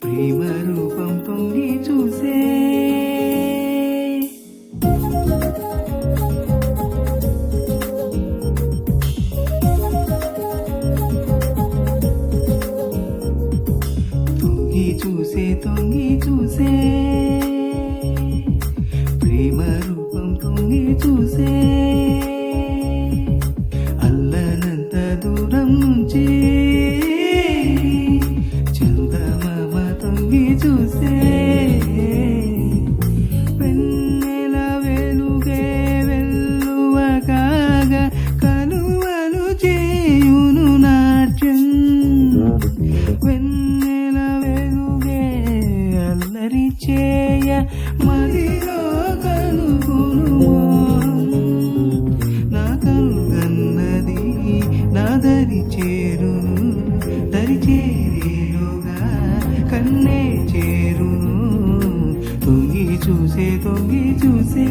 ప్రేమ రూపం తొంగి చూసే తొంగి చూసే తొంగి చూసే ప్రేమ రూపం తొంగి చూసే అల్లనంత దూరం నుంచి చందమామ తొంగి చూసే వెన్నెల వెలుగే వెల్లువ కాగా కనువలు చేయును నాట్యం వెన్నెల వెలుగే అల్లరి చేయ మదిలో కనుగొను నా కనుగన్నది నా దరి చేరును దరి చేరేలోగా కన్నే చేరును తొంగి చూసే